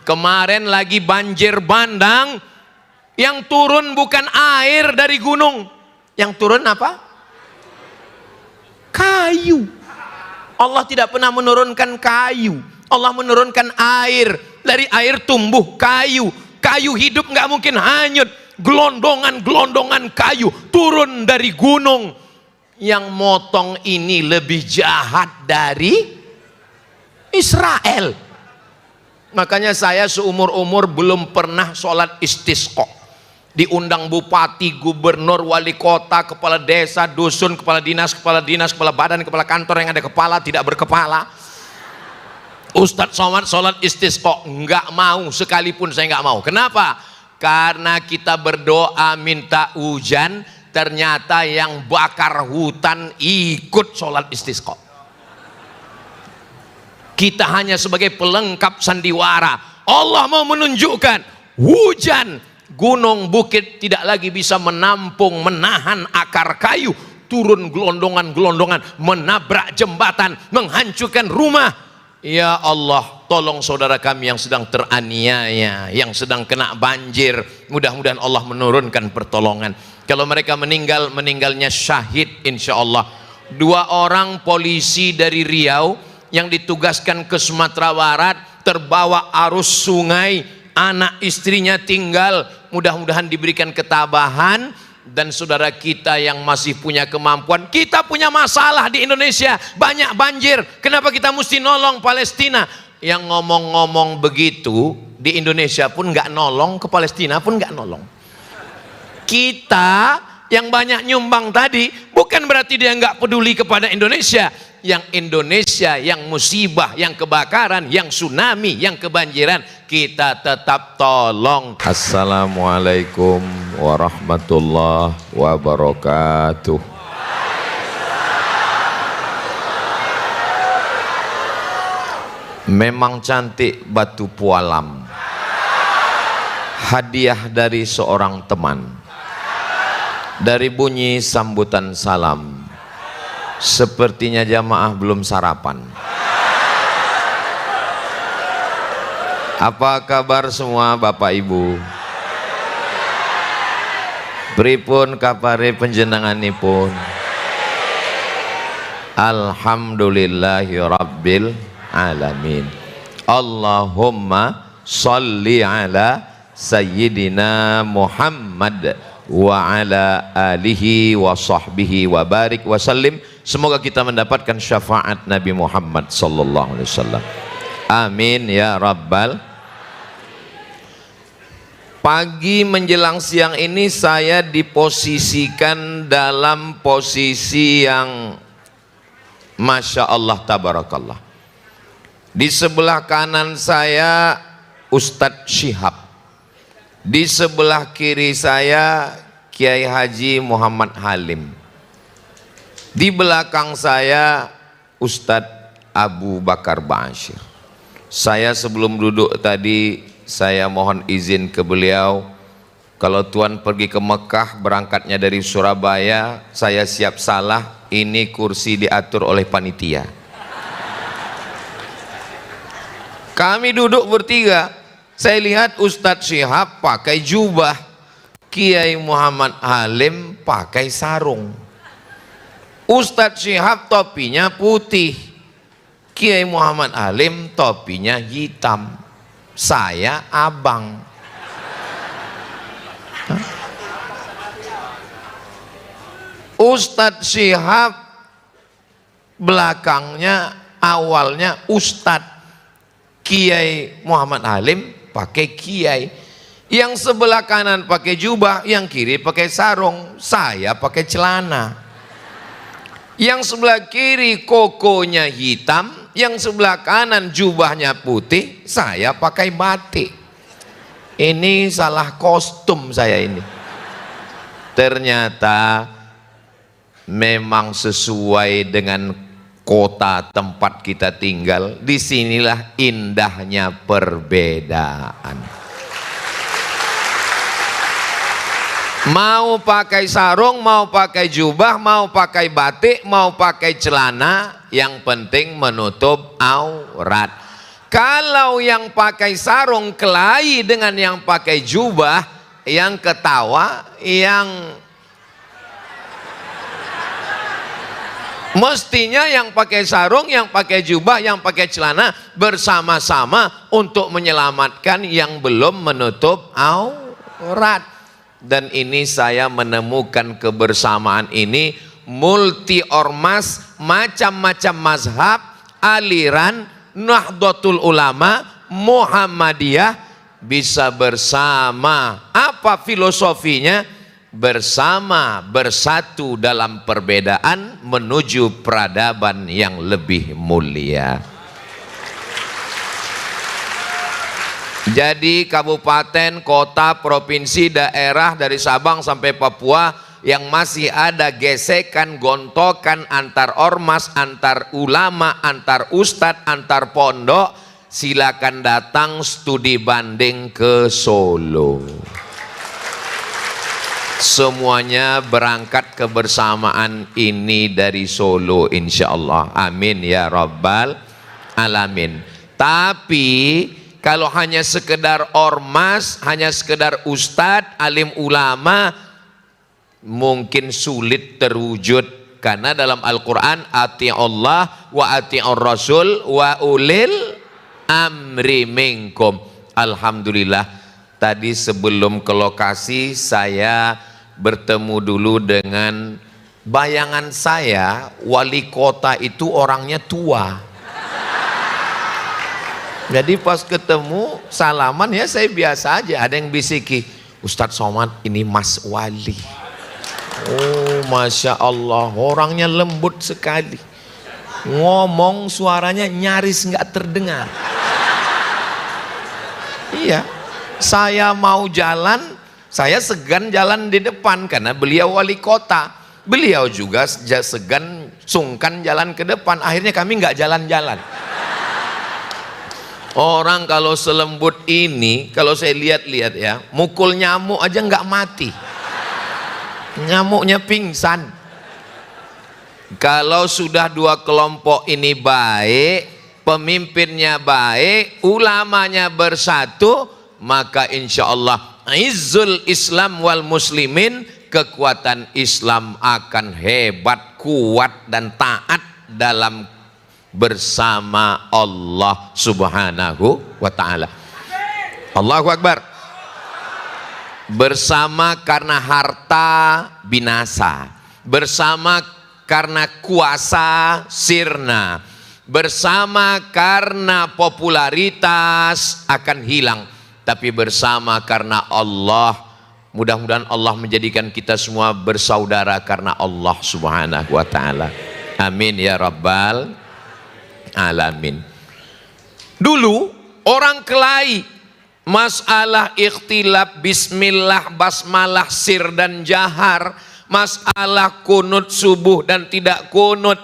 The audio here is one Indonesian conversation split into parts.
Kemarin lagi banjir bandang, yang turun bukan air dari gunung, yang turun apa? Kayu. Allah tidak pernah menurunkan kayu, Allah menurunkan air. Dari air tumbuh kayu. Kayu hidup nggak mungkin hanyut. Gelondongan-gelondongan kayu turun dari gunung. Yang motong ini lebih jahat dari Israel. Makanya saya seumur-umur belum pernah sholat istisqa. Diundang bupati, gubernur, wali kota, kepala desa, dusun, kepala dinas, kepala badan, kepala kantor yang ada kepala, tidak berkepala. Ustadz Somad sholat istisqa, enggak mau, sekalipun saya enggak mau. Kenapa? Karena kita berdoa minta hujan, ternyata yang bakar hutan ikut sholat istisqa. Kita hanya sebagai pelengkap sandiwara. Allah mau menunjukkan hujan, gunung bukit tidak lagi bisa menampung, menahan akar kayu, turun gelondongan-gelondongan, menabrak jembatan, menghancurkan rumah. Ya Allah, tolong saudara kami yang sedang teraniaya, yang sedang kena banjir, mudah-mudahan Allah menurunkan pertolongan. Kalau mereka meninggal, meninggalnya syahid insya Allah. 2 orang polisi dari Riau yang ditugaskan ke Sumatera Barat, terbawa arus sungai, anak istrinya tinggal, mudah-mudahan diberikan ketabahan. Dan saudara kita yang masih punya kemampuan, kita punya masalah di Indonesia, banyak banjir, kenapa kita mesti nolong Palestina? Yang ngomong-ngomong begitu di Indonesia pun nggak nolong, ke Palestina pun nggak nolong. Kita yang banyak nyumbang tadi bukan berarti dia nggak peduli kepada Indonesia. Yang Indonesia, yang musibah, yang kebakaran, yang tsunami, yang kebanjiran, kita tetap tolong. Assalamualaikum warahmatullahi wabarakatuh. Memang cantik batu pualam, hadiah dari seorang teman. Dari bunyi sambutan salam, sepertinya jamaah belum sarapan. Apa kabar semua Bapak Ibu? Pripun kapare panjenenganipun? Alhamdulillahi rabbil alamin. Allahumma sholli ala sayyidina Muhammad wa ala alihi wa sahbihi wa barik wa sallim. Semoga kita mendapatkan syafaat Nabi Muhammad sallallahu alaihi wasallam. Amin ya rabbal. Pagi menjelang siang ini saya diposisikan dalam posisi yang Masya Allah tabarakallah. Di sebelah kanan saya Ustadz Syihab, di sebelah kiri saya Kiai Haji Muhammad Halim, di belakang saya Ustadz Abu Bakar Ba'asyir. Saya sebelum duduk tadi, saya mohon izin ke beliau, kalau Tuan pergi ke Mekah, berangkatnya dari Surabaya, saya siap salah, ini kursi diatur oleh panitia. Kami duduk bertiga, saya lihat Ustadz Syihab pakai jubah, Kiai Muhammad Halim pakai sarung. Ustadz Syihab topinya putih, Kiai Muhammad Halim topinya hitam, saya abang. Ustadz Syihab belakangnya awalnya Ustadz, Kiai Muhammad Halim pakai kiai. Yang sebelah kanan pakai jubah, yang kiri pakai sarung, saya pakai celana. Yang sebelah kiri kokonya hitam, yang sebelah kanan jubahnya putih, saya pakai batik. Ini salah kostum saya ini. Ternyata memang sesuai dengan kota tempat kita tinggal. Disinilah indahnya perbedaan. Mau pakai sarung, mau pakai jubah, mau pakai batik, mau pakai celana, yang penting menutup aurat. Kalau yang pakai sarung kelahi dengan yang pakai jubah, yang ketawa, yang mestinya yang pakai sarung, yang pakai jubah, yang pakai celana bersama-sama untuk menyelamatkan yang belum menutup aurat. Dan ini saya menemukan kebersamaan ini multi ormas, macam-macam mazhab, aliran, Nahdlatul Ulama, Muhammadiyah bisa bersama. Apa filosofinya? Bersama, bersatu dalam perbedaan menuju peradaban yang lebih mulia. Jadi kabupaten, kota, provinsi, daerah dari Sabang sampai Papua yang masih ada gesekan, gontokan antar ormas, antar ulama, antar ustadz, antar pondok, silakan datang studi banding ke Solo. Semuanya berangkat kebersamaan ini dari Solo, insya Allah. Amin ya rabbal alamin. Tapi kalau hanya sekedar ormas, hanya sekedar ustadz, alim ulama, mungkin sulit terwujud. Karena dalam Al-Quran, ati'ullah wa ati'ur rasul wa ulil amri minkum. Alhamdulillah, tadi sebelum ke lokasi saya bertemu dulu dengan bayangan saya, wali kota itu orangnya tua. Jadi pas ketemu salaman ya saya biasa aja, ada yang bisiki, Ustadz Somad ini Mas Wali. Oh Masya Allah, orangnya lembut sekali, ngomong suaranya nyaris nggak terdengar. Iya, saya mau jalan, saya segan jalan di depan karena beliau wali kota. Beliau juga segan, sungkan jalan ke depan. Akhirnya kami nggak jalan-jalan. Orang kalau selembut ini, kalau saya lihat-lihat ya, mukul nyamuk aja nggak mati. Nyamuknya pingsan. Kalau sudah dua kelompok ini baik, pemimpinnya baik, ulamanya bersatu, maka insya Allah izzul Islam wal muslimin, kekuatan Islam akan hebat, kuat dan taat dalam bersama Allah subhanahu wa ta'ala. Allahu Akbar. Bersama karena harta binasa, bersama karena kuasa sirna, bersama karena popularitas akan hilang, tapi bersama karena Allah. Mudah-mudahan Allah menjadikan kita semua bersaudara karena Allah subhanahu wa ta'ala. Amin ya rabbal alamin. Dulu orang kelahi, masalah ikhtilaf bismillah, basmalah, sir dan jahar, masalah kunut subuh dan tidak kunut.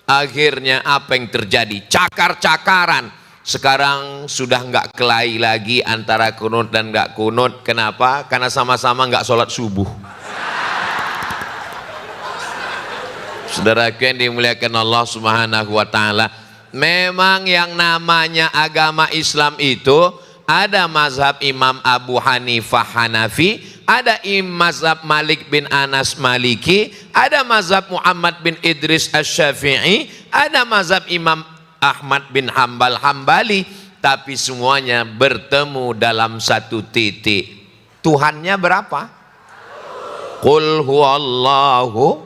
Akhirnya apa yang terjadi? Cakar-cakaran. Sekarang sudah nggak kelahi lagi antara kunut dan nggak kunut. Kenapa? Karena sama-sama nggak sholat subuh. Saudaraku yang dimuliakan Allah subhanahu wa ta'ala, memang yang namanya agama Islam itu ada mazhab Imam Abu Hanifah Hanafi, ada mazhab Malik bin Anas Maliki, ada mazhab Muhammad bin Idris Asy-Syafi'i, ada mazhab Imam Ahmad bin Hambal Hambali, tapi semuanya bertemu dalam satu titik. Tuhannya berapa? Qul huwallahu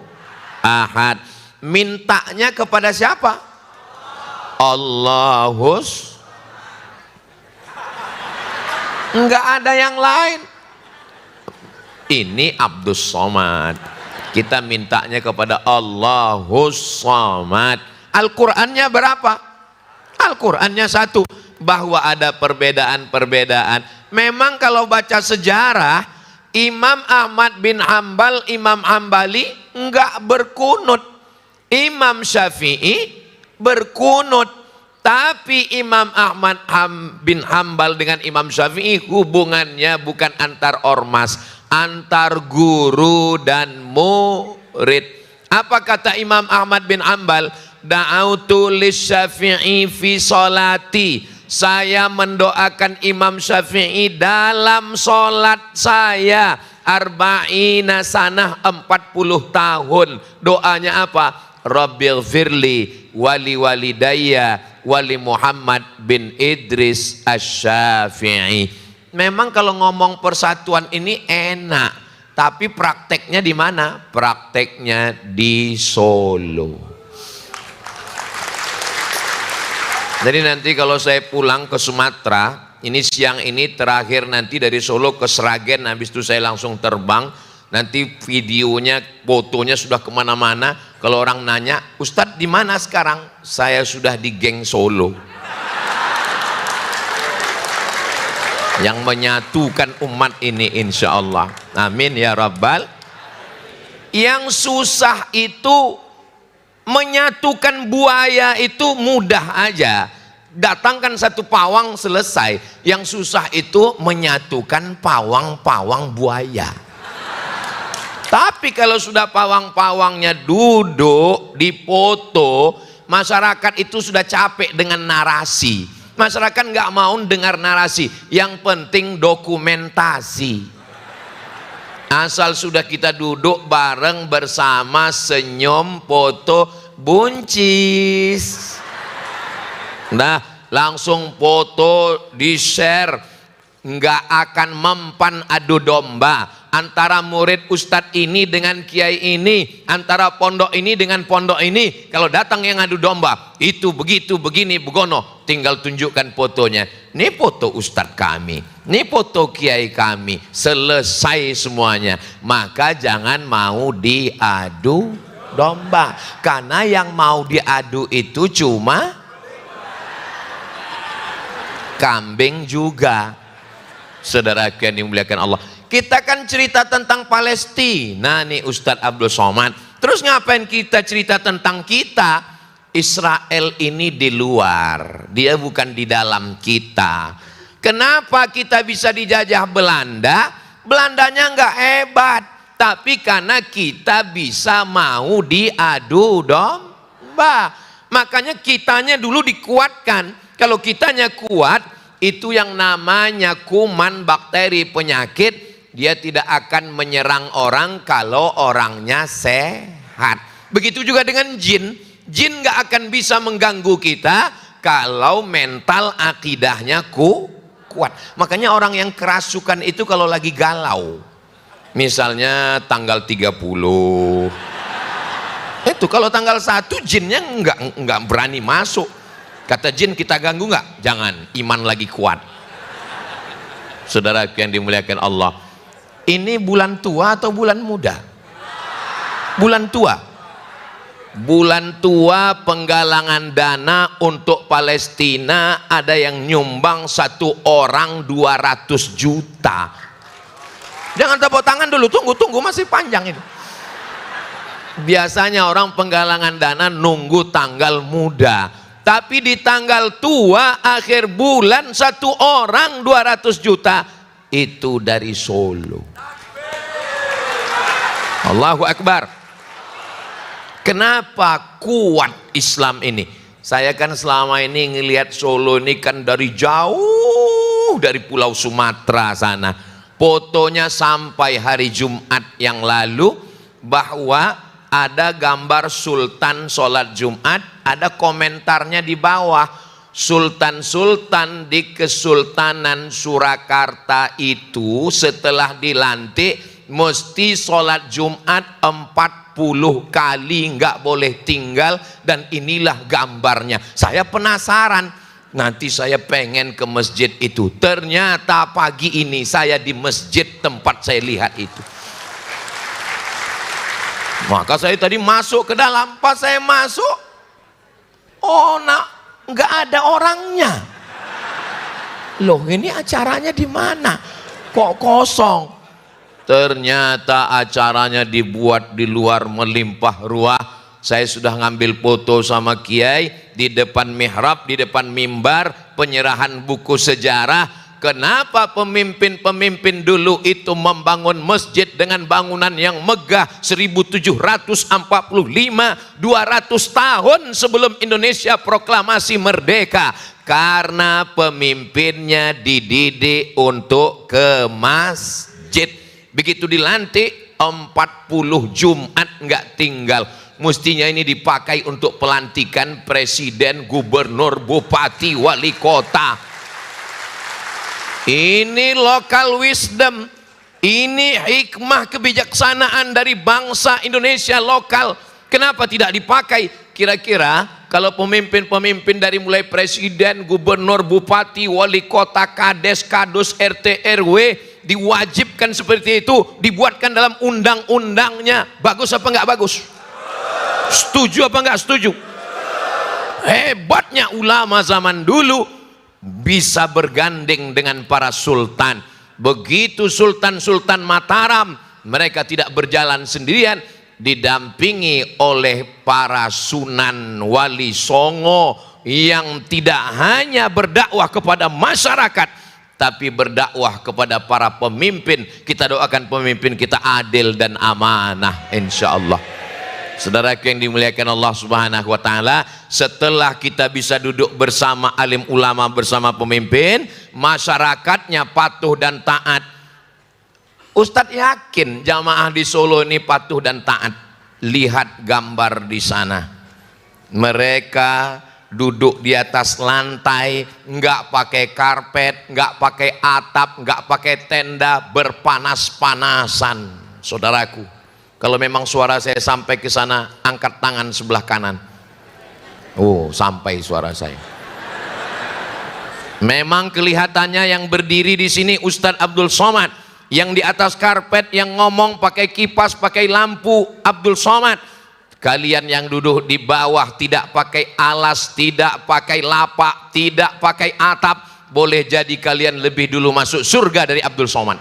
ahad. Mintanya kepada siapa? Allahus, enggak ada yang lain. Ini Abdus Somad. Kita mintanya kepada Allahus Somad. Al-Qur'annya berapa? Al-Qur'annya satu. Bahwa ada perbedaan-perbedaan. Memang kalau baca sejarah, Imam Ahmad bin Hambal, Imam Hambali enggak berkunut. Imam Syafi'i berkunut. Tapi Imam Ahmad bin Hambal dengan Imam Syafi'i hubungannya bukan antar ormas, antar guru dan murid. Apa kata Imam Ahmad bin Hambal? Da'autu lisyafi'i fi sholati saya mendoakan Imam Syafi'i dalam sholat saya arba'ina sanah 40 tahun. Doanya apa? Rabbil firli wali walidayya wali Muhammad bin Idris Asy-Syafi'i. Memang kalau ngomong persatuan ini enak, tapi prakteknya di mana? Prakteknya di Solo. Jadi nanti kalau saya pulang ke Sumatera, ini siang ini terakhir nanti dari Solo ke Sragen, habis itu saya langsung terbang. Nanti videonya, fotonya sudah kemana-mana. Kalau orang nanya, Ustadz di mana sekarang? Saya sudah di geng Solo. Yang menyatukan umat ini insya Allah. Amin ya Rabbal. Yang susah itu menyatukan buaya itu mudah aja. Datangkan satu pawang selesai. Yang susah itu menyatukan pawang-pawang buaya. Tapi kalau sudah pawang-pawangnya duduk dipoto, masyarakat itu sudah capek dengan narasi. Masyarakat nggak mau dengar narasi. Yang penting dokumentasi. Asal sudah kita duduk bareng bersama, senyum, foto, buncis. Nah, langsung foto di-share. Nggak akan mempan adu domba antara murid ustadz ini dengan kiai ini, antara pondok ini dengan pondok ini. Kalau datang yang adu domba, itu begitu, begini, begono, tinggal tunjukkan fotonya. Ini foto ustadz kami, ini foto kiai kami, selesai semuanya. Maka jangan mau diadu domba, karena yang mau diadu itu cuma kambing juga. Saudara yang dimuliakan Allah, kita kan cerita tentang Palestina nih Ustadz Abdul Somad. Terus ngapain kita cerita tentang kita? Israel ini di luar, dia bukan di dalam kita. Kenapa kita bisa dijajah Belanda? Belandanya nggak hebat, tapi karena kita bisa mau diadu domba. Makanya kitanya dulu dikuatkan. Kalau kitanya kuat, itu yang namanya kuman, bakteri, penyakit, dia tidak akan menyerang orang kalau orangnya sehat. Begitu juga dengan jin. Jin gak akan bisa mengganggu kita kalau mental akidahnya kuat. Makanya orang yang kerasukan itu kalau lagi galau, misalnya tanggal 30, itu kalau tanggal 1 jinnya nggak berani masuk. Kata jin, kita ganggu nggak? Jangan, iman lagi kuat. Saudara yang dimuliakan Allah, ini bulan tua atau bulan muda? Bulan tua. Bulan tua penggalangan dana untuk Palestina, ada yang nyumbang satu orang 200 juta. Jangan tepuk tangan dulu, tunggu masih panjang itu. Biasanya orang penggalangan dana nunggu tanggal muda. Tapi di tanggal tua akhir bulan satu orang 200 juta itu dari Solo. Allahu Akbar. Kenapa kuat Islam ini? Saya kan selama ini ngelihat Solo ini kan dari jauh, dari Pulau Sumatera sana. Fotonya sampai hari Jumat yang lalu, bahwa ada gambar Sultan sholat Jumat, ada komentarnya di bawah. Sultan-sultan di Kesultanan Surakarta itu setelah dilantik mesti sholat Jumat 40 kali, nggak boleh tinggal, dan inilah gambarnya. Saya penasaran, nanti saya pengen ke masjid itu. Ternyata pagi ini saya di masjid tempat saya lihat itu. Maka saya tadi masuk ke dalam, pas saya masuk, oh nggak ada orangnya. Loh, ini acaranya di mana? Kok kosong? Ternyata acaranya dibuat di luar melimpah ruah. Saya sudah ngambil foto sama kiai di depan mihrab, di depan mimbar, penyerahan buku sejarah. Kenapa pemimpin-pemimpin dulu itu membangun masjid dengan bangunan yang megah 1745, 200 tahun sebelum Indonesia proklamasi merdeka? Karena pemimpinnya dididik untuk ke masjid. Begitu dilantik 40 Jumat nggak tinggal. Mestinya ini dipakai untuk pelantikan presiden, gubernur, bupati, wali kota. Ini local wisdom. Ini hikmah kebijaksanaan dari bangsa Indonesia lokal. Kenapa tidak dipakai? Kira-kira kalau pemimpin-pemimpin dari mulai presiden, gubernur, bupati, wali kota, kades, kadus, RT, RW diwajibkan seperti itu, dibuatkan dalam undang-undangnya, bagus apa enggak bagus? Setuju apa enggak setuju? Hebatnya ulama zaman dulu bisa bergandeng dengan para sultan. Begitu Sultan-Sultan Mataram, mereka tidak berjalan sendirian, didampingi oleh para Sunan Wali Songo yang tidak hanya berdakwah kepada masyarakat, tapi berdakwah kepada para pemimpin. Kita doakan pemimpin kita adil dan amanah, insya Allah. Saudaraku yang dimuliakan Allah Subhanahu wa Ta'ala, setelah kita bisa duduk bersama alim ulama, bersama pemimpin, masyarakatnya patuh dan taat. Ustadz yakin jamaah di Solo ini patuh dan taat. Lihat gambar di sana, mereka duduk di atas lantai, nggak pakai karpet, nggak pakai atap, nggak pakai tenda, berpanas-panasan. Saudaraku, kalau memang suara saya sampai ke sana, angkat tangan sebelah kanan. Oh, sampai suara saya. Memang kelihatannya yang berdiri di sini Ustadz Abdul Somad, yang di atas karpet, yang ngomong pakai kipas, pakai lampu, Abdul Somad. Kalian yang duduk di bawah tidak pakai alas, tidak pakai lapak, tidak pakai atap, boleh jadi kalian lebih dulu masuk surga dari Abdul Somad.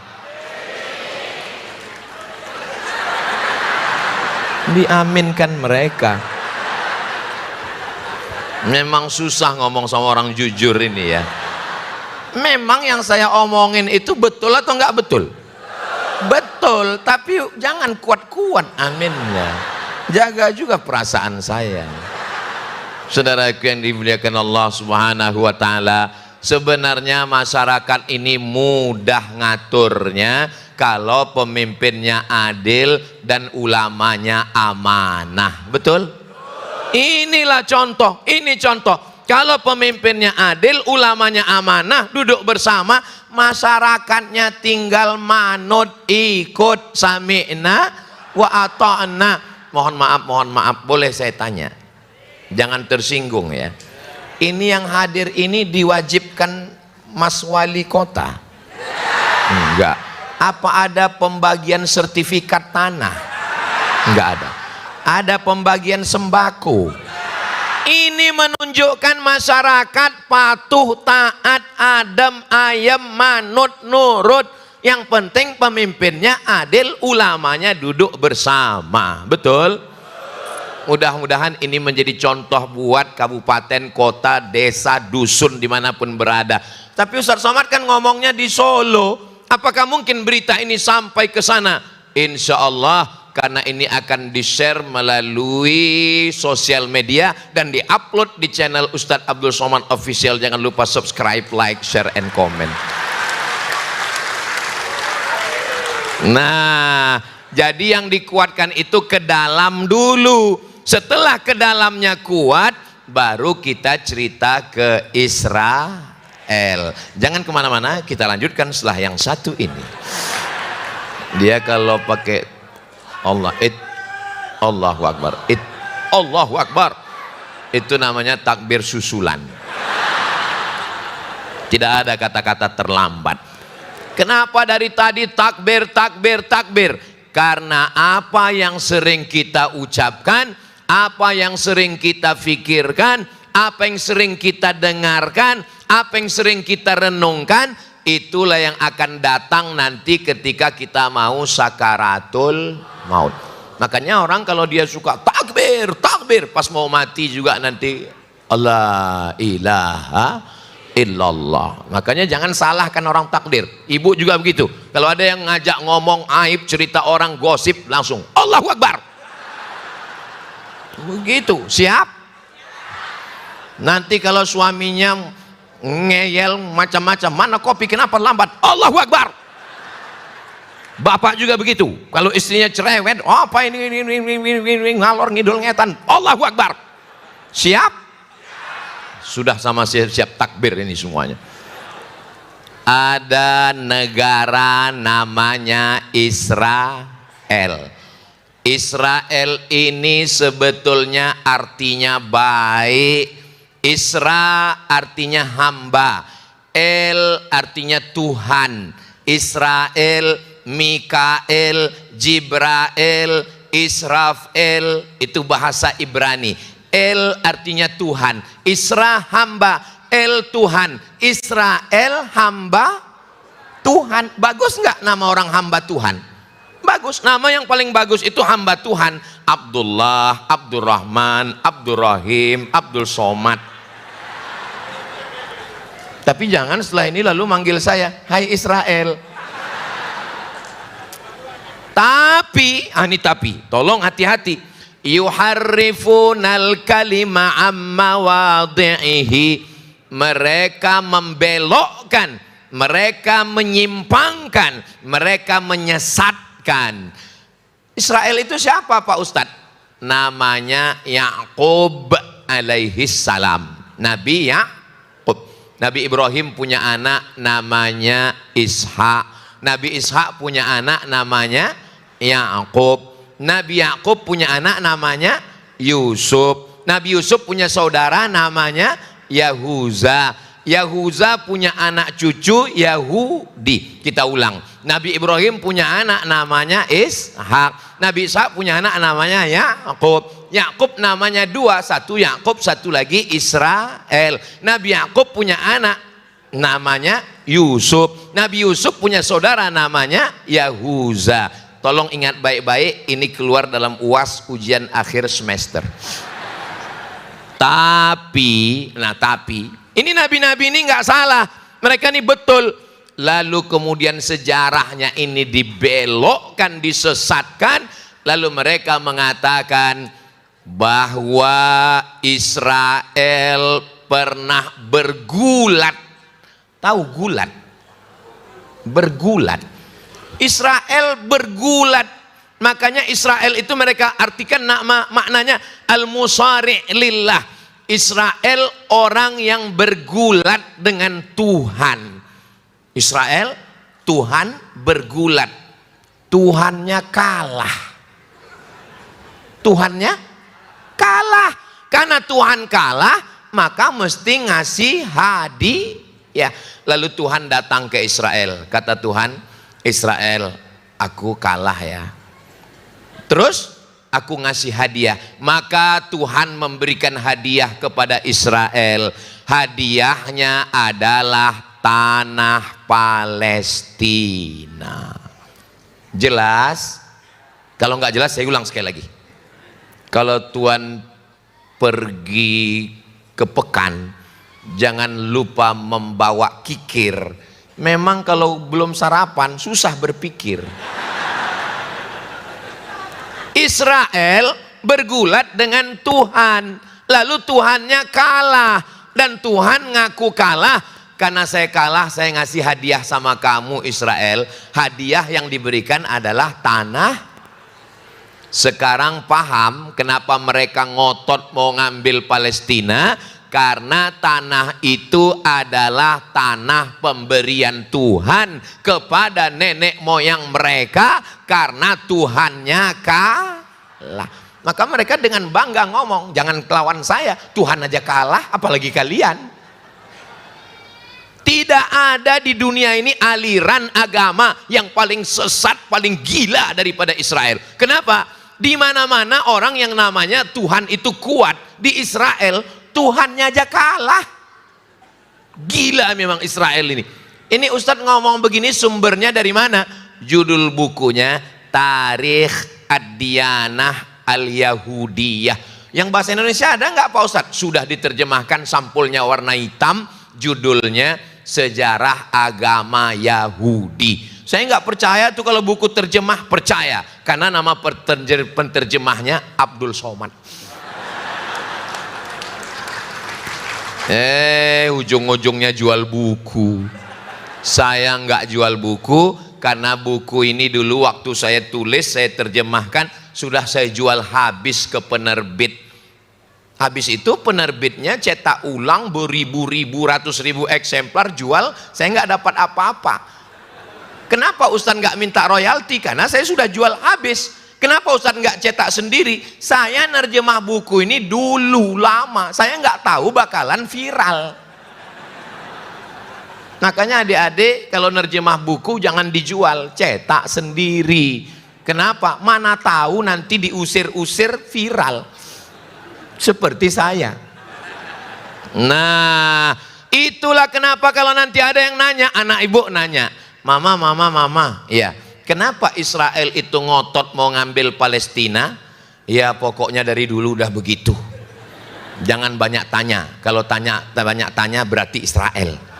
Diaminkan mereka. Memang susah ngomong sama orang jujur ini ya. Memang yang saya omongin itu betul atau enggak betul? Betul, tapi jangan kuat-kuat, amin ya. Jaga juga perasaan saya. Saudaraku yang dimuliakan Allah Subhanahu wa Ta'ala, sebenarnya masyarakat ini mudah ngaturnya kalau pemimpinnya adil dan ulamanya amanah. Betul? Inilah contoh, ini contoh. Kalau pemimpinnya adil, ulamanya amanah, duduk bersama, masyarakatnya tinggal manut, ikut, sami'na wa ata'na. Mohon maaf, boleh saya tanya? Jangan tersinggung ya. Ini yang hadir ini diwajibkan Mas Wali Kota? Enggak. Apa ada pembagian sertifikat tanah? Enggak ada. Ada pembagian sembako? Ini menunjukkan masyarakat patuh, taat, adem, ayem, manut, nurut. Yang penting pemimpinnya adil, ulamanya duduk bersama. Betul? Mudah-mudahan ini menjadi contoh buat kabupaten, kota, desa, dusun dimanapun berada. Tapi Ustaz Somad kan ngomongnya di Solo. Apakah mungkin berita ini sampai ke sana? Insya Allah, karena ini akan di-share melalui sosial media dan di-upload di channel Ustadz Abdul Somad Official. Jangan lupa subscribe, like, share, and comment. Nah, jadi yang dikuatkan itu ke dalam dulu. Setelah ke dalamnya kuat, baru kita cerita ke Israel. Jangan kemana-mana, kita lanjutkan setelah yang satu ini. Dia kalau pakai Allahu Akbar, Allahu Akbar, itu namanya takbir susulan. Tidak ada kata-kata terlambat. Kenapa dari tadi takbir, takbir, takbir? Karena apa yang sering kita ucapkan, apa yang sering kita pikirkan, apa yang sering kita dengarkan, apa yang sering kita renungkan, itulah yang akan datang nanti ketika kita mau sakaratul maut. Makanya orang kalau dia suka takbir, takbir, pas mau mati juga nanti Allah ilaha illallah. Makanya jangan salahkan orang takdir. Ibu juga begitu. Kalau ada yang ngajak ngomong aib, cerita orang, gosip, langsung Allahu Akbar. Begitu, siap. Nanti kalau suaminya ngeyel macam-macam. Mana kopi, kenapa lambat? Allahu Akbar. Bapak juga begitu. Kalau istrinya cerewet, oh, apa ini ngalor ngidul ngetan. Allahu Akbar. Siap? Sudah sama siap takbir ini semuanya. Ada negara namanya Israel. Israel ini sebetulnya artinya baik. Isra artinya hamba, El artinya Tuhan. Israel, Mikael, Jibrael, Israfel, itu bahasa Ibrani. El artinya Tuhan, Isra hamba, El Tuhan, Israel hamba Tuhan. Bagus nggak nama orang hamba Tuhan? Bagus. Nama yang paling bagus itu hamba Tuhan. Abdullah, Abdurrahman, Abdurrahim, Abdul Somad. Tapi jangan setelah ini lalu manggil saya, hai Israel. Tapi, tolong hati-hati. Yuharrifunal kalima amma wadi'ihi. Mereka membelokkan, mereka menyimpangkan, mereka menyesatkan. Israel itu siapa Pak Ustadz? Namanya Yakub alaihi salam. Nabi Yakub. Nabi Ibrahim punya anak namanya Ishak. Nabi Ishak punya anak namanya Yakub. Nabi Yakub punya anak namanya Yusuf. Nabi Yusuf punya saudara namanya Yahuza. Yahuza punya anak cucu Yahudi. Kita ulang. Nabi Ibrahim punya anak namanya Ishak. Nabi Ishak punya anak namanya Yakub. Yakub namanya dua, satu Yakub, satu lagi Israel. Nabi Yakub punya anak namanya Yusuf. Nabi Yusuf punya saudara namanya Yahuza. Tolong ingat baik-baik, ini keluar dalam UAS ujian akhir semester. Tapi ini nabi-nabi ini nggak salah, mereka ini betul. Lalu kemudian sejarahnya ini dibelokkan, disesatkan. Lalu mereka mengatakan bahwa Israel pernah bergulat. Tahu gulat? Bergulat. Israel bergulat. Makanya Israel itu mereka artikan maknanya al-musari' lillah. Israel orang yang bergulat dengan Tuhan. Israel, Tuhan bergulat. Tuhannya kalah. Tuhannya kalah. Karena Tuhan kalah, maka mesti ngasih hadiah. Lalu Tuhan datang ke Israel. Kata Tuhan, Israel, aku kalah ya. Terus aku ngasih hadiah. Maka Tuhan memberikan hadiah kepada Israel. Hadiahnya adalah tanah Palestina. Jelas? Kalau nggak jelas saya ulang sekali lagi. Kalau Tuhan pergi ke Pekan, jangan lupa membawa kikir. Memang kalau belum sarapan susah berpikir. Israel bergulat dengan Tuhan, lalu Tuhannya kalah, dan Tuhan ngaku kalah. Karena saya kalah, saya ngasih hadiah sama kamu Israel. Hadiah yang diberikan adalah tanah. Sekarang paham kenapa mereka ngotot mau ngambil Palestina? Karena tanah itu adalah tanah pemberian Tuhan kepada nenek moyang mereka, karena Tuhannya kalah. Maka mereka dengan bangga ngomong, jangan kelawan saya, Tuhan aja kalah apalagi kalian. Tidak ada di dunia ini aliran agama yang paling sesat, paling gila daripada Israel. Kenapa? Di mana-mana orang yang namanya Tuhan itu kuat. Di Israel Tuhannya aja kalah. Gila memang Israel ini. Ini Ustadz ngomong begini sumbernya dari mana? Judul bukunya Tarikh Ad-Diyanah Al-Yahudiyah. Yang bahasa Indonesia ada nggak Pak Ustadz? Sudah diterjemahkan, sampulnya warna hitam. Judulnya Sejarah Agama Yahudi. Saya nggak percaya tuh kalau buku terjemah, percaya. Karena nama penterjemahnya Abdul Somad. Ujung-ujungnya jual buku. Saya nggak jual buku karena buku ini dulu waktu saya tulis, saya terjemahkan, sudah saya jual habis ke penerbit. Habis itu penerbitnya cetak ulang beribu-ribu, ratus ribu eksemplar, jual, saya nggak dapat apa-apa. Kenapa Ustaz nggak minta royalti? Karena saya sudah jual habis. Kenapa Ustaz nggak cetak sendiri? Saya nerjemah buku ini dulu lama, saya nggak tahu bakalan viral. Makanya adik-adik kalau nerjemah buku jangan dijual, cetak sendiri. Kenapa? Mana tahu nanti diusir-usir viral seperti saya. Nah, itulah kenapa kalau nanti ada yang nanya, anak ibu nanya, mama, ya, kenapa Israel itu ngotot mau ngambil Palestina? Ya pokoknya dari dulu udah begitu. Jangan banyak tanya. Kalau banyak tanya berarti Israel.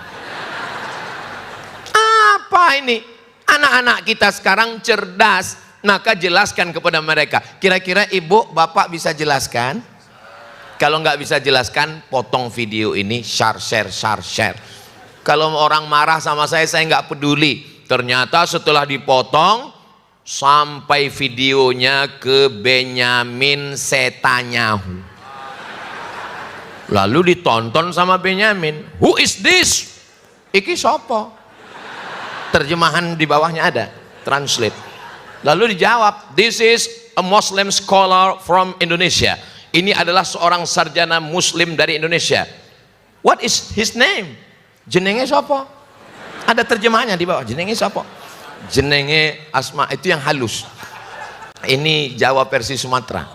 Apa ini? Anak-anak kita sekarang cerdas, maka jelaskan kepada mereka. Kira-kira ibu, bapak bisa jelaskan? Kalau nggak bisa jelaskan, potong video ini, share. Kalau orang marah sama saya nggak peduli. Ternyata setelah dipotong, sampai videonya ke Benyamin Setanyahu. Lalu ditonton sama Benyamin. Who is this? Iki sopo? Terjemahan di bawahnya ada, translate. Lalu dijawab, this is a Muslim scholar from Indonesia. Ini adalah seorang sarjana muslim dari Indonesia. What is his name? Jenenge sopo? Ada terjemahannya di bawah, jenenge sopo? Jenenge Asma, itu yang halus. Ini Jawa versi Sumatera.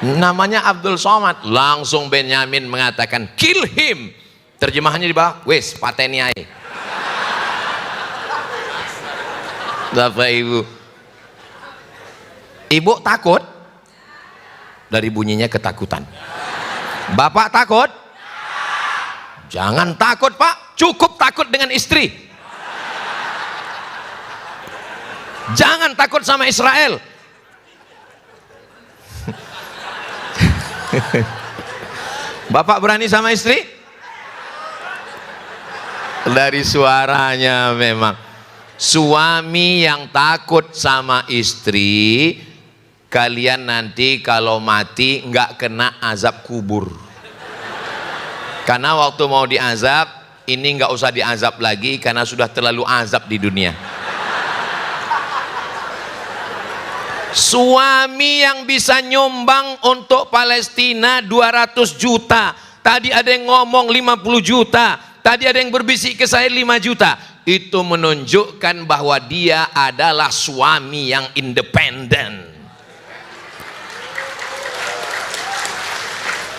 Namanya Abdul Somad. Langsung Benyamin mengatakan, kill him. Terjemahannya di bawah, wes pateni ae. Bapak Ibu, Ibu takut? Dari bunyinya ketakutan. Bapak takut? Jangan takut Pak, cukup takut dengan istri. Jangan takut sama Israel. Bapak berani sama istri? Dari suaranya memang. Suami yang takut sama istri, kalian nanti kalau mati nggak kena azab kubur. Karena waktu mau diazab, ini nggak usah diazab lagi karena sudah terlalu azab di dunia. Suami yang bisa nyumbang untuk Palestina 200 juta. Tadi ada yang ngomong 50 juta. Tadi ada yang berbisik ke saya 5 juta. Itu menunjukkan bahwa dia adalah suami yang independen.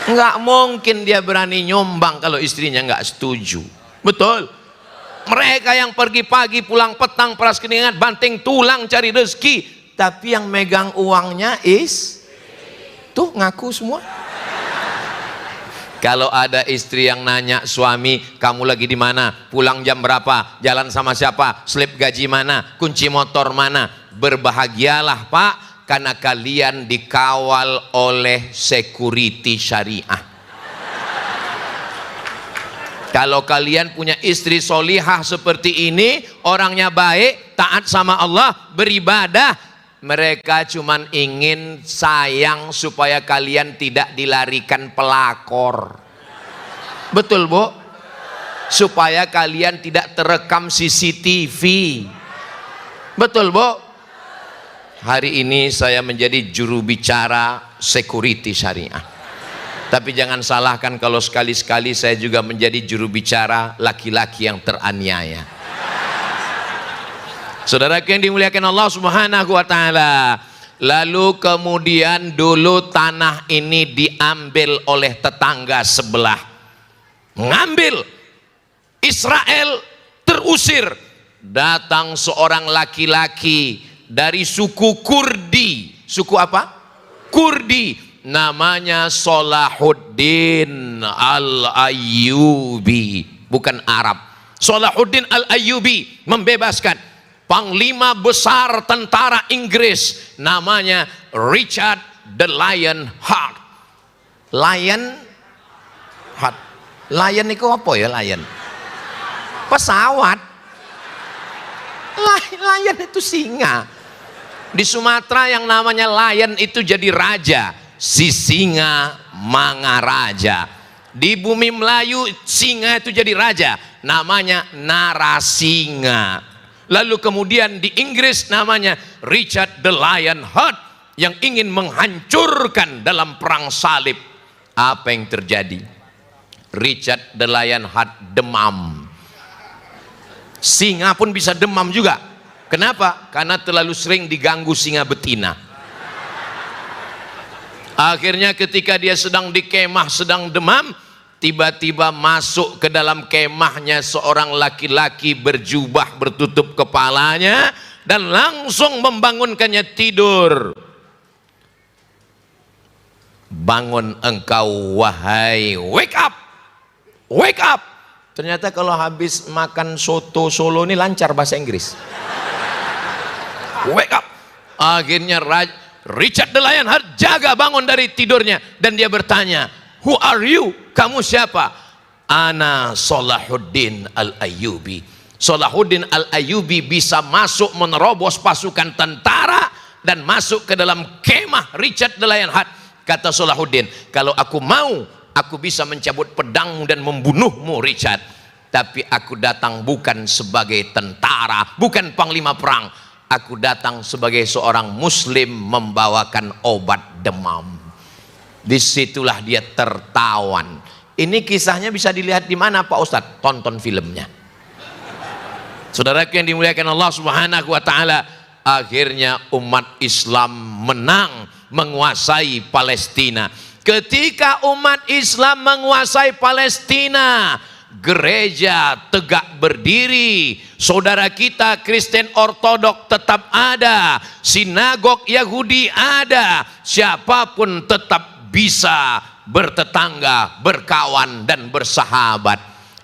Nggak mungkin dia berani nyumbang kalau istrinya nggak setuju. Betul. Mereka yang pergi pagi pulang petang peras keringat banting tulang cari rezeki, tapi yang megang uangnya tuh ngaku semua. Kalau ada istri yang nanya suami, kamu lagi di mana? Pulang jam berapa? Jalan sama siapa? Slip gaji mana? Kunci motor mana? Berbahagialah Pak, karena kalian dikawal oleh security syariah. Kalau kalian punya istri solihah seperti ini, orangnya baik, taat sama Allah, beribadah, mereka cuman ingin sayang supaya kalian tidak dilarikan pelakor. Betul Bu? Supaya kalian tidak terekam CCTV. Betul Bu? Hari ini saya menjadi juru bicara security syariah. Tapi jangan salahkan kalau sekali-sekali saya juga menjadi juru bicara laki-laki yang teraniaya. Saudaraku yang dimuliakan Allah Subhanahu wa taala. Lalu kemudian dulu tanah ini diambil oleh tetangga sebelah. Ngambil. Israel terusir. Datang seorang laki-laki dari suku Kurdi. Suku apa? Kurdi. Namanya Salahuddin Al-Ayyubi. Bukan Arab. Salahuddin Al-Ayyubi membebaskan panglima besar tentara Inggris, namanya Richard the Lion Heart. Lion Heart. Lion itu apa ya lion? Pesawat. Lion itu singa. Di Sumatera yang namanya lion itu jadi raja, si singa Mangaraja. Di bumi Melayu singa itu jadi raja, namanya Narasinga. Lalu kemudian di Inggris namanya Richard the Lionheart yang ingin menghancurkan dalam perang salib. Apa yang terjadi? Richard the Lionheart demam. Singa pun bisa demam juga. Kenapa? Karena terlalu sering diganggu singa betina. Akhirnya ketika dia sedang di kemah, sedang demam, tiba-tiba masuk ke dalam kemahnya seorang laki-laki berjubah bertutup kepalanya dan langsung membangunkannya tidur. Bangun engkau wahai, wake up, wake up. Ternyata kalau habis makan soto Solo ini lancar bahasa Inggris. Wake up. Akhirnya Richard the Lionheart jaga bangun dari tidurnya dan dia bertanya, who are you? Kamu siapa? Ana Salahuddin Al-Ayyubi. Salahuddin Al-Ayyubi bisa masuk menerobos pasukan tentara dan masuk ke dalam kemah Richard the Lionheart. Kata Salahuddin, kalau aku mau, aku bisa mencabut pedangmu dan membunuhmu Richard. Tapi aku datang bukan sebagai tentara, bukan panglima perang. Aku datang sebagai seorang muslim membawakan obat demam. Disitulah dia tertawan. Ini kisahnya bisa dilihat di mana Pak Ustadz? Tonton filmnya. Saudaraku yang dimuliakan Allah Subhanahu wa taala, akhirnya umat Islam menang menguasai Palestina. Ketika umat Islam menguasai Palestina, gereja tegak berdiri, saudara kita Kristen Ortodok tetap ada, sinagog Yahudi ada, siapapun tetap bisa bertetangga, berkawan dan bersahabat.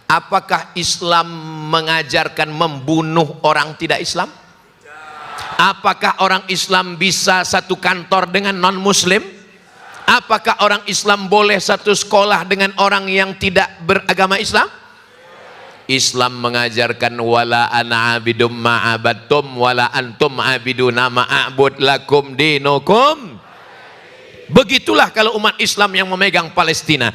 Apakah Islam mengajarkan membunuh orang tidak Islam? Apakah orang Islam bisa satu kantor dengan non-muslim? Apakah orang Islam boleh satu sekolah dengan orang yang tidak beragama Islam? Islam mengajarkan wala ana abidum ma'abattum wala antum abiduna ma'abud lakum dinukum. Begitulah kalau umat Islam yang memegang Palestina.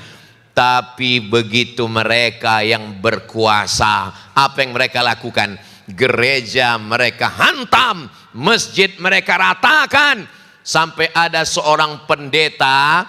Tapi begitu mereka yang berkuasa, apa yang mereka lakukan? Gereja mereka hantam, masjid mereka ratakan, sampai ada seorang pendeta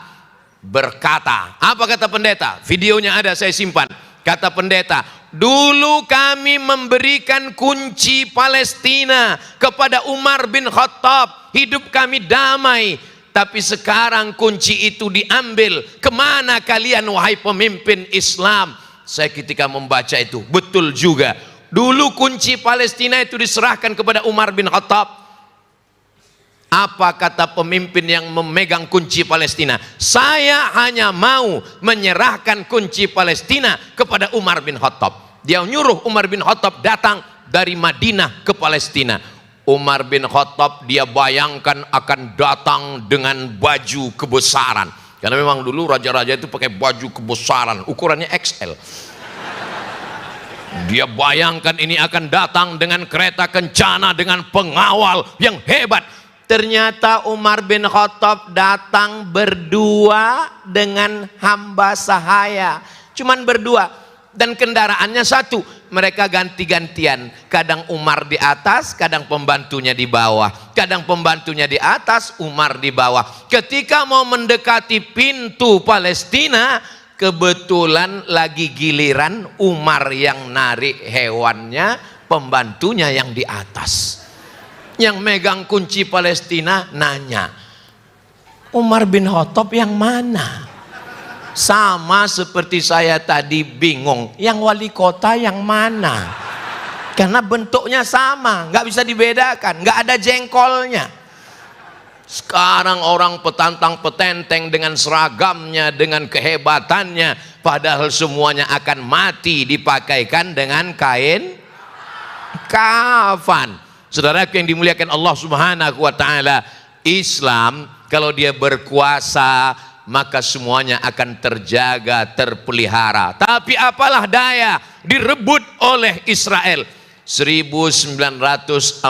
berkata, apa kata pendeta? Videonya ada, saya simpan. Kata pendeta, dulu kami memberikan kunci Palestina kepada Umar bin Khattab, hidup kami damai. Tapi sekarang kunci itu diambil. Kemana kalian wahai pemimpin Islam? Saya ketika membaca itu, betul juga. Dulu kunci Palestina itu diserahkan kepada Umar bin Khattab. Apa kata pemimpin yang memegang kunci Palestina? Saya hanya mau menyerahkan kunci Palestina kepada Umar bin Khattab. Dia nyuruh Umar bin Khattab datang dari Madinah ke Palestina. Umar bin Khattab dia bayangkan akan datang dengan baju kebesaran. Karena memang dulu raja-raja itu pakai baju kebesaran, ukurannya XL. Dia bayangkan ini akan datang dengan kereta kencana, dengan pengawal yang hebat. Ternyata Umar bin Khattab datang berdua dengan hamba sahaya. Cuman berdua. Dan kendaraannya satu. Mereka ganti-gantian. Kadang Umar di atas, kadang pembantunya di bawah. Kadang pembantunya di atas, Umar di bawah. Ketika mau mendekati pintu Palestina, kebetulan lagi giliran Umar yang narik hewannya, pembantunya yang di atas. Yang megang kunci Palestina nanya, Umar bin Khattab yang mana? Sama seperti saya tadi bingung, yang wali kota yang mana? Karena bentuknya sama, nggak bisa dibedakan, nggak ada jengkolnya. Sekarang orang petantang petenteng dengan seragamnya, dengan kehebatannya, padahal semuanya akan mati dipakaikan dengan kain kafan. Saudaraku yang dimuliakan Allah Subhanahu wa taala, Islam kalau dia berkuasa, maka semuanya akan terjaga, terpelihara. Tapi apalah daya, direbut oleh Israel. 1946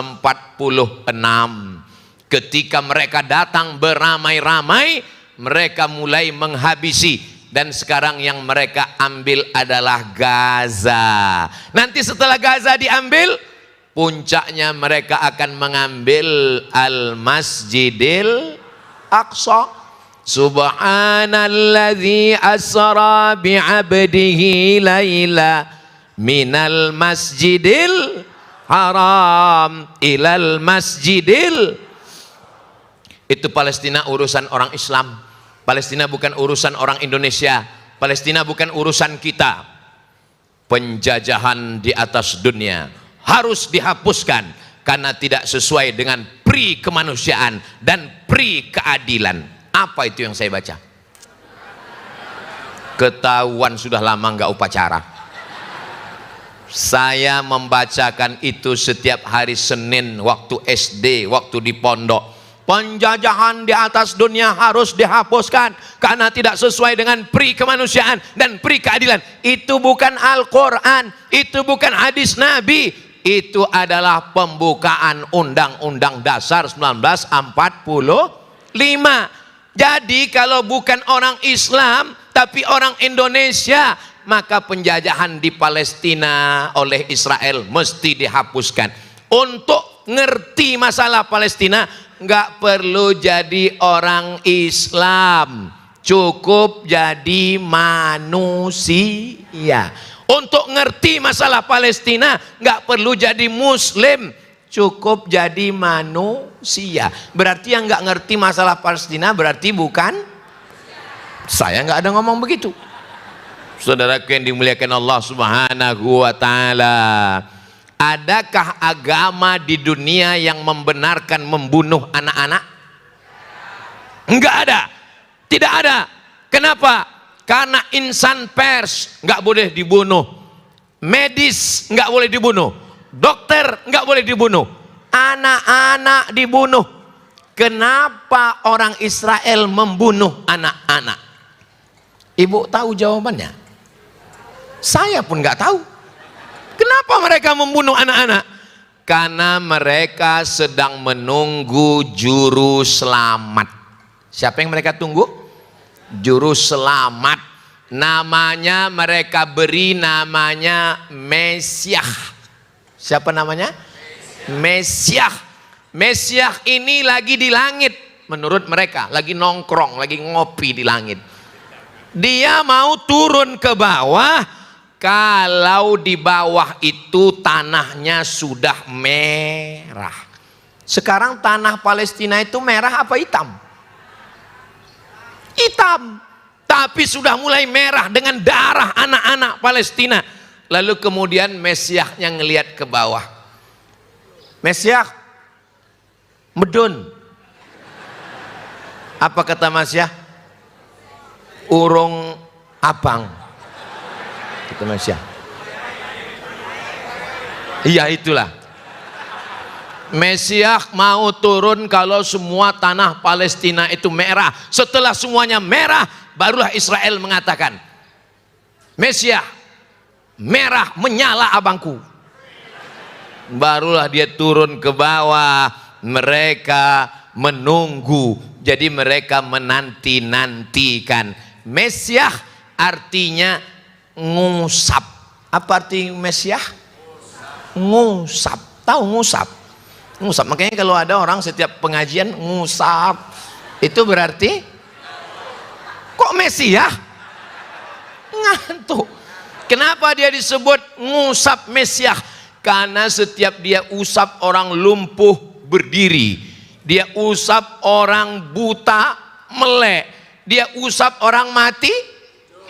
ketika mereka datang beramai-ramai, mereka mulai menghabisi, dan sekarang yang mereka ambil adalah Gaza. Nanti setelah Gaza diambil, puncaknya mereka akan mengambil Al-Masjidil Aqsa. Subhanalladzi asra bi'abdihi laila minal masjidil haram ilal masjidil. Itu Palestina urusan orang Islam. Palestina bukan urusan orang Indonesia. Palestina bukan urusan kita. Penjajahan di atas dunia harus dihapuskan karena tidak sesuai dengan pri kemanusiaan dan pri keadilan. Apa itu yang saya baca? Ketahuan sudah lama nggak upacara. Saya membacakan itu setiap hari Senin waktu SD, waktu di pondok. Penjajahan di atas dunia harus dihapuskan karena tidak sesuai dengan pri kemanusiaan dan pri keadilan. Itu bukan Al-Quran, itu bukan hadis Nabi, itu adalah pembukaan Undang-Undang Dasar 1945. Jadi kalau bukan orang Islam tapi orang Indonesia, maka penjajahan di Palestina oleh Israel mesti dihapuskan. Untuk ngerti masalah Palestina nggak perlu jadi orang Islam, cukup jadi manusia. Untuk ngerti masalah Palestina nggak perlu jadi Muslim, cukup jadi manusia. Berarti yang nggak ngerti masalah Palestina berarti bukan. Saya nggak ada ngomong begitu. Saudaraku yang dimuliakan Allah Subhanahu wa Ta'ala, adakah agama di dunia yang membenarkan membunuh anak-anak? Enggak ada, tidak ada. Kenapa? Karena insan pers nggak boleh dibunuh, medis nggak boleh dibunuh, dokter nggak boleh dibunuh, anak-anak dibunuh. Kenapa orang Israel membunuh anak-anak? Ibu tahu jawabannya? Saya pun nggak tahu. Kenapa mereka membunuh anak-anak? Karena mereka sedang menunggu juru selamat. Siapa yang mereka tunggu? Juru selamat. Namanya mereka beri namanya Mesiah. Siapa namanya? Mesiah. Mesiah ini lagi di langit. Menurut mereka lagi nongkrong, lagi ngopi di langit. Dia mau turun ke bawah. Kalau di bawah itu tanahnya sudah merah. Sekarang tanah Palestina itu merah apa hitam? Hitam. Tapi sudah mulai merah dengan darah anak-anak Palestina. Lalu kemudian Mesiahnya ngelihat ke bawah. Mesiah, medun. Apa kata Mesiah? Urung abang. Kata Mesiah. Iya itulah. Mesiah mau turun kalau semua tanah Palestina itu merah. Setelah semuanya merah, barulah Israel mengatakan, Mesiah, merah menyala abangku. Barulah dia turun ke bawah. Mereka menunggu. Jadi mereka menanti-nantikan. Mesiah artinya ngusap. Apa arti Mesiah? Ngusap. Tahu ngusap? Ngusap. Makanya kalau ada orang setiap pengajian ngusap, itu berarti kok Mesiah? Ngantuk. Kenapa dia disebut ngusap Mesiah? Karena setiap dia usap orang lumpuh berdiri, dia usap orang buta melek, dia usap orang mati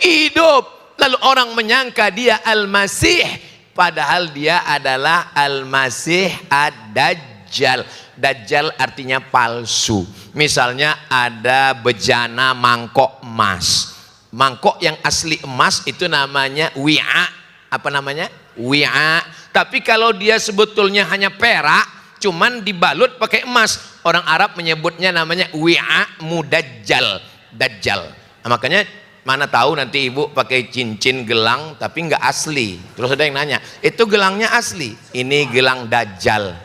hidup. Lalu orang menyangka dia Al-Masih, padahal dia adalah Al-Masih Ad-Dajjal. Dajjal artinya palsu. Misalnya ada bejana mangkok emas. Mangkok yang asli emas itu namanya wi'a. Apa namanya? Wi'a. Tapi kalau dia sebetulnya hanya perak, cuman dibalut pakai emas, orang Arab menyebutnya namanya wi'a mudajjal. Dajjal. Makanya mana tahu nanti ibu pakai cincin gelang tapi nggak asli. Terus ada yang nanya, itu gelangnya asli? Ini gelang Dajjal.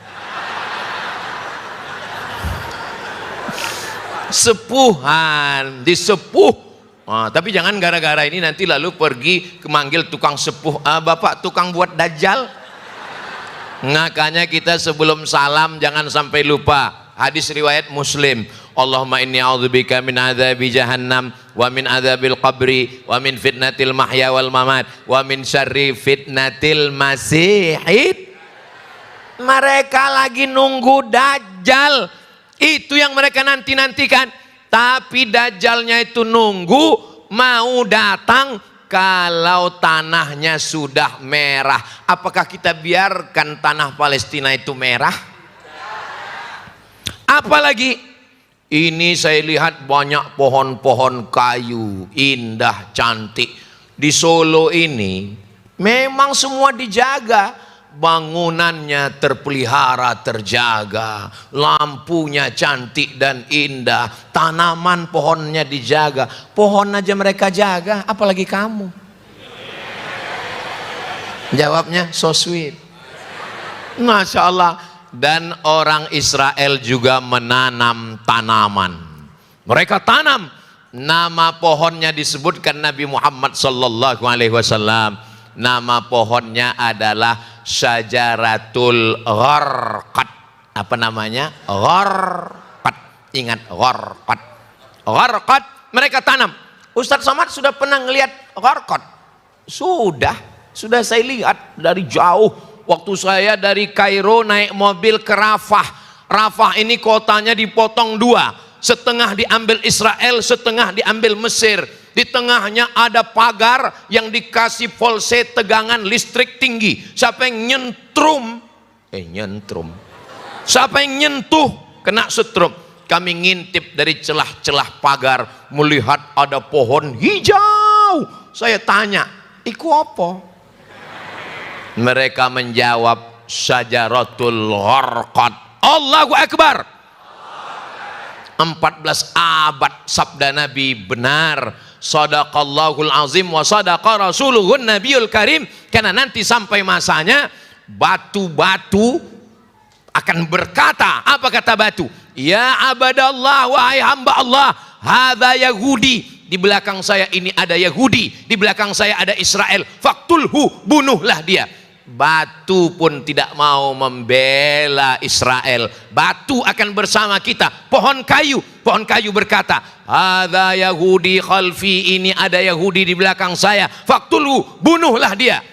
Sepuhan, disepuh. Tapi jangan gara-gara ini nanti lalu pergi memanggil tukang sepuh, bapak tukang buat Dajjal. Makanya kita sebelum salam jangan sampai lupa hadis riwayat Muslim, Allahumma inni a'udzubika min adzabi jahannam wa min adzabil qabri wa min fitnatil mahya wal mamat wa min syarri fitnatil masihid. Mereka lagi nunggu Dajjal, itu yang mereka nanti-nantikan. Tapi Dajjalnya itu nunggu mau datang kalau tanahnya sudah merah. Apakah kita biarkan tanah Palestina itu merah? Apalagi ini saya lihat banyak pohon-pohon kayu indah cantik di Solo ini. Memang semua dijaga, bangunannya terpelihara, terjaga, lampunya cantik dan indah, tanaman pohonnya dijaga. Pohon aja mereka jaga, apalagi kamu. Jawabnya so sweet, Masya Allah. Dan orang Israel juga menanam tanaman. Mereka tanam, nama pohonnya disebutkan Nabi Muhammad sallallahu alaihi wasallam. Nama pohonnya adalah Syajaratul Gharqad. Apa namanya? Gharqad. Ingat Gharqad. Gharqad mereka tanam. Ustadz Somad sudah pernah ngelihat Gharqad? Sudah saya lihat dari jauh. Waktu saya dari Kairo naik mobil ke Rafah. Rafah ini kotanya dipotong dua. Setengah diambil Israel, setengah diambil Mesir. Di tengahnya ada pagar yang dikasih volse tegangan listrik tinggi. Siapa yang nyentrum? Siapa yang nyentuh kena setrum. Kami ngintip dari celah-celah pagar, melihat ada pohon hijau. Saya tanya, iku apa? Mereka menjawab Syajaratul Gharqad. Allahu Akbar. 14 abad sabda Nabi benar. Sadaqallahul azim wa sadaqa rasuluhun nabiyul karim. Karena nanti sampai masanya batu-batu akan berkata. Apa kata batu? Ya abadallah, wahai hamba Allah, hadza Yahudi. Di belakang saya ini ada Yahudi, di belakang saya ada Israel. Faktulhu, bunuhlah dia. Batu pun tidak mau membela Israel. Batu akan bersama kita. Pohon kayu berkata, hadza Yahudi khalfi, ini ada Yahudi di belakang saya. Faktulhu, bunuhlah dia.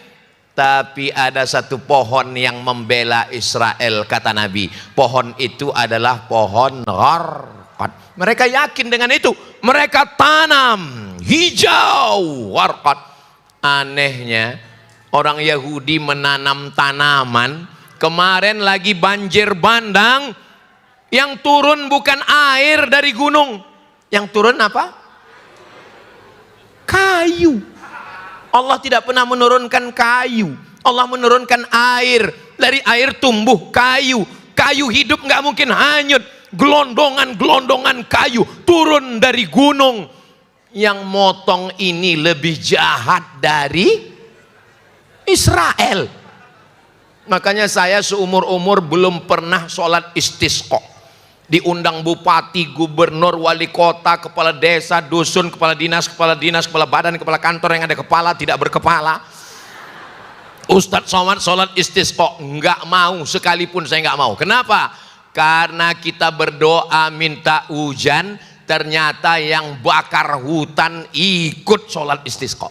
Tapi ada satu pohon yang membela Israel, kata Nabi. Pohon itu adalah pohon Gharqad. Mereka yakin dengan itu. Mereka tanam hijau Gharqad. Anehnya orang Yahudi menanam tanaman. Kemarin lagi banjir bandang, yang turun bukan air dari gunung, yang turun apa? Kayu. Allah tidak pernah menurunkan kayu, Allah menurunkan air. Dari air tumbuh kayu. Kayu hidup nggak mungkin hanyut. Gelondongan-gelondongan kayu turun dari gunung. Yang motong ini lebih jahat dari Israel. Makanya saya seumur-umur belum pernah sholat istisqa. Diundang bupati, gubernur, wali kota, kepala desa, dusun, kepala dinas, kepala badan, kepala kantor yang ada kepala, tidak berkepala. Ustadz Somad sholat istisqa, enggak mau, sekalipun saya enggak mau. Kenapa? Karena kita berdoa minta hujan, ternyata yang bakar hutan ikut sholat istisqa.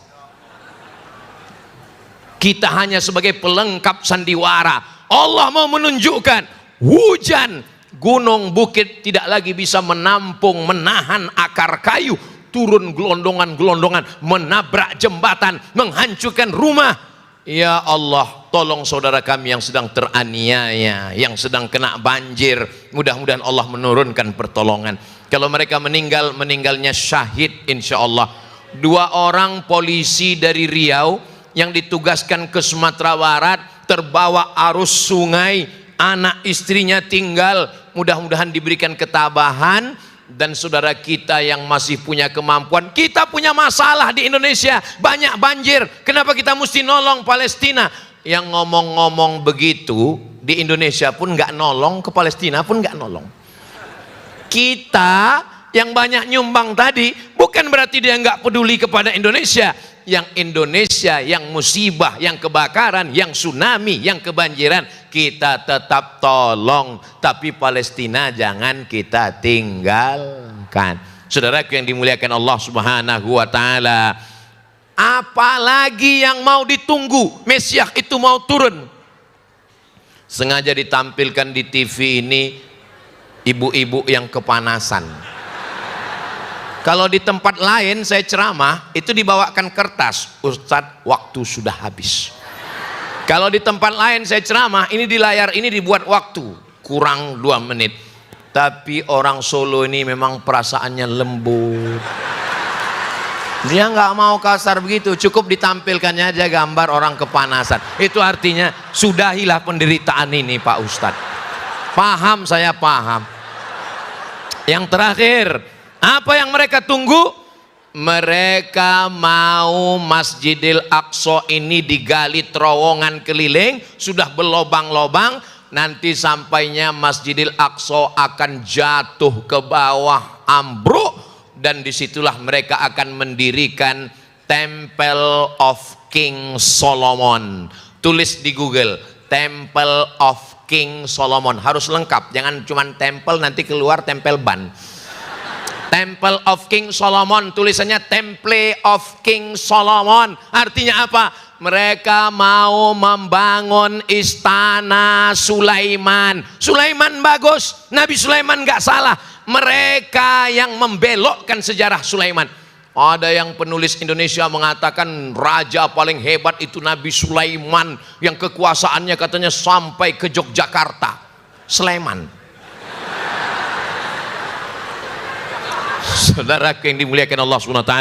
Kita hanya sebagai pelengkap sandiwara. Allah mau menunjukkan hujan, gunung bukit tidak lagi bisa menampung, menahan akar kayu, turun gelondongan-gelondongan, menabrak jembatan, menghancurkan rumah. Ya Allah, tolong saudara kami yang sedang teraniaya, yang sedang kena banjir. Mudah-mudahan Allah menurunkan pertolongan. Kalau mereka meninggal, meninggalnya syahid insya Allah. 2 orang polisi dari Riau yang ditugaskan ke Sumatera Barat, terbawa arus sungai, anak istrinya tinggal, mudah-mudahan diberikan ketabahan. dan saudara kita yang masih punya kemampuan. Kita punya masalah di Indonesia, banyak banjir. Kenapa kita mesti nolong Palestina? Yang ngomong-ngomong begitu di Indonesia pun nggak nolong, ke Palestina pun nggak nolong. Kita yang banyak nyumbang tadi bukan berarti dia nggak peduli kepada Indonesia. Yang Indonesia, yang musibah, yang kebakaran, yang tsunami, yang kebanjiran, kita tetap tolong. Tapi Palestina jangan kita tinggalkan. Saudaraku yang dimuliakan Allah Subhanahu wa Ta'ala, apalagi yang mau ditunggu? Mesias itu mau turun. Sengaja ditampilkan di TV ini ibu-ibu yang kepanasan. Kalau di tempat lain saya ceramah, itu dibawakan kertas, Ustadz waktu sudah habis. Kalau di tempat lain saya ceramah, ini di layar ini dibuat waktu, kurang 2 menit. Tapi orang Solo ini memang perasaannya lembut. Dia nggak mau kasar begitu, cukup ditampilkannya aja gambar orang kepanasan. Itu artinya sudahilah penderitaan ini Pak Ustadz. Paham, saya paham. Yang terakhir, apa yang mereka tunggu? Mereka mau Masjidil Aqsa ini digali terowongan keliling, sudah berlobang-lobang, nanti sampainya Masjidil Aqsa akan jatuh ke bawah, ambruk, dan disitulah mereka akan mendirikan Temple of King Solomon. Tulis di Google, Temple of King Solomon, harus lengkap, jangan cuma temple nanti keluar tempel ban. Temple of King Solomon, tulisannya Temple of King Solomon. Artinya apa? Mereka mau membangun istana Sulaiman. Sulaiman bagus, Nabi Sulaiman gak salah. Mereka yang membelokkan sejarah Sulaiman. Ada yang penulis Indonesia mengatakan raja paling hebat itu Nabi Sulaiman, yang kekuasaannya katanya sampai ke Yogyakarta. Sulaiman. Saudara yang dimuliakan Allah SWT,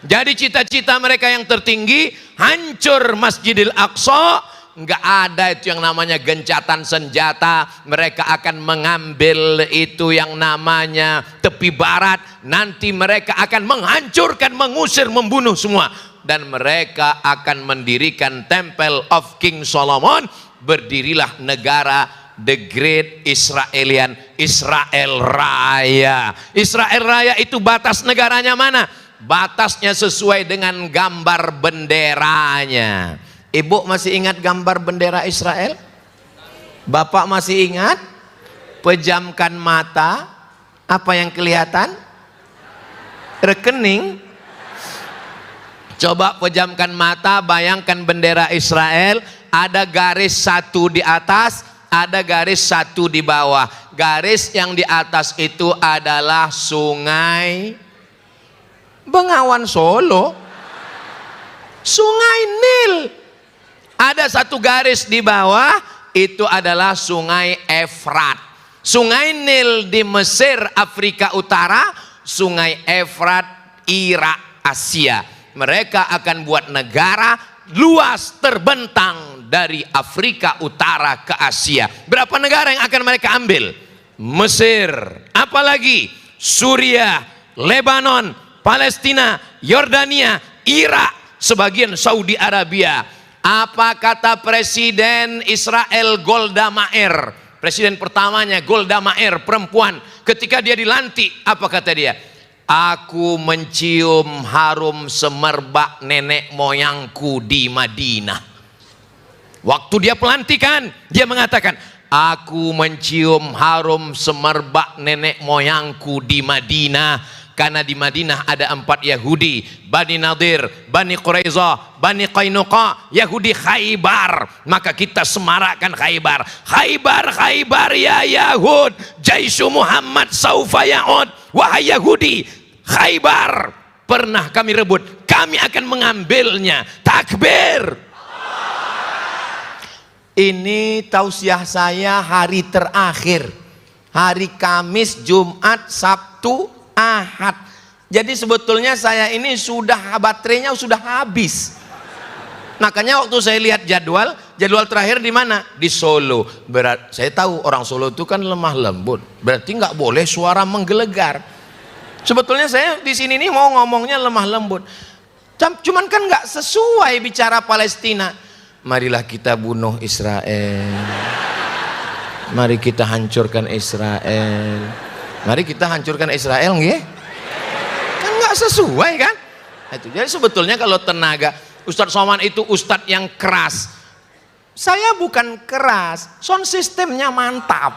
jadi cita-cita mereka yang tertinggi hancur Masjidil Aqsa. Nggak ada itu yang namanya gencatan senjata. Mereka akan mengambil itu yang namanya tepi barat. Nanti mereka akan menghancurkan, mengusir, membunuh semua. Dan mereka akan mendirikan Temple of King Solomon. Berdirilah negara The Great Israelian, Israel Raya. Israel Raya itu batas negaranya mana? Batasnya sesuai dengan gambar benderanya. Ibu masih ingat gambar bendera Israel? Bapak masih ingat? Pejamkan mata. Apa yang kelihatan? Rekening. Coba pejamkan mata, bayangkan bendera Israel. Ada garis 1 di atas, ada garis 1 di bawah. Garis yang di atas itu adalah Sungai Bengawan Solo. Sungai Nil. Ada 1 garis di bawah, itu adalah Sungai Efrat. Sungai Nil di Mesir, Afrika Utara. Sungai Efrat, Irak, Asia. Mereka akan buat negara luas terbentang dari Afrika Utara ke Asia. Berapa negara yang akan mereka ambil? Mesir, apalagi Suriah, Lebanon, Palestina, Yordania, Irak, sebagian Saudi Arabia. Apa kata Presiden Israel Golda Meir? Presiden pertamanya Golda Meir, perempuan. Ketika dia dilantik, apa kata dia? Aku mencium harum semerbak nenek moyangku di Madinah. Waktu dia pelantikan, dia mengatakan, aku mencium harum semerbak nenek moyangku di Madinah. Karena di Madinah ada 4 Yahudi, Bani Nadir, Bani Quraizah, Bani Qainuqa, Yahudi Khaybar. Maka kita semarakkan Khaybar. Khaybar, Khaybar ya Yahud, Jaisu Muhammad saufa ya'ud. Wahai Yahudi, Khaybar pernah kami rebut, kami akan mengambilnya. Takbir. Ini tausiah saya hari terakhir, hari Kamis, Jumat, Sabtu, Ahad. Jadi sebetulnya saya ini sudah baterainya sudah habis. Makanya waktu saya lihat jadwal terakhir di mana? Di Solo. Saya tahu orang Solo itu kan lemah lembut, berarti nggak boleh suara menggelegar. Sebetulnya saya di sini nih mau ngomongnya lemah lembut. Cuman kan nggak sesuai bicara Palestina. Marilah kita bunuh Israel. Mari kita hancurkan Israel. Mari kita hancurkan Israel, nggih? Kan nggak sesuai kan? Itu. Jadi sebetulnya kalau tenaga Ustadz Somad itu ustadz yang keras. Saya bukan keras, sound sistemnya mantap.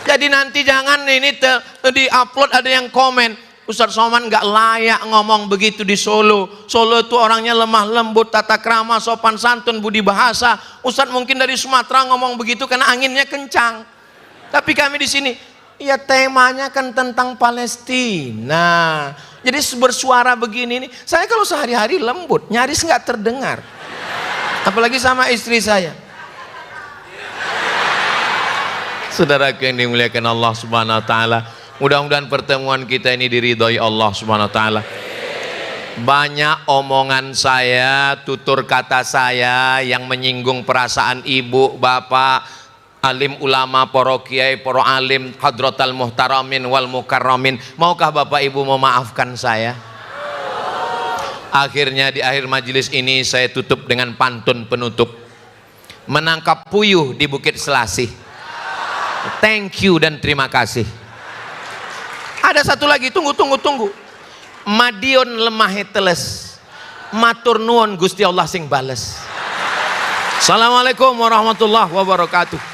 Jadi nanti jangan ini di-upload ada yang komen, Ustadz Somad nggak layak ngomong begitu di Solo. Solo itu orangnya lemah lembut, tata krama, sopan santun, budi bahasa. Ustadz mungkin dari Sumatera ngomong begitu karena anginnya kencang. Tapi kami di sini, ya temanya kan tentang Palestina. Jadi bersuara begini nih, saya kalau sehari-hari lembut, nyaris nggak terdengar. Apalagi sama istri saya. Saudaraku yang dimuliakan Allah Subhanahu wa taala, mudah-mudahan pertemuan kita ini diridhoi Allah Subhanahu wa taala. Banyak omongan saya, tutur kata saya yang menyinggung perasaan ibu, bapak, alim ulama, para kiai, para alim, hadratal muhtaramin wal mukarramin. Maukah Bapak Ibu memaafkan saya? Akhirnya di akhir majelis ini saya tutup dengan pantun penutup. Menangkap puyuh di Bukit Selasih. Thank you dan terima kasih. Ada satu lagi, tunggu. Madiun lemahe teles, matur nuwun Gusti Allah sing bales. Assalamualaikum warahmatullahi wabarakatuh.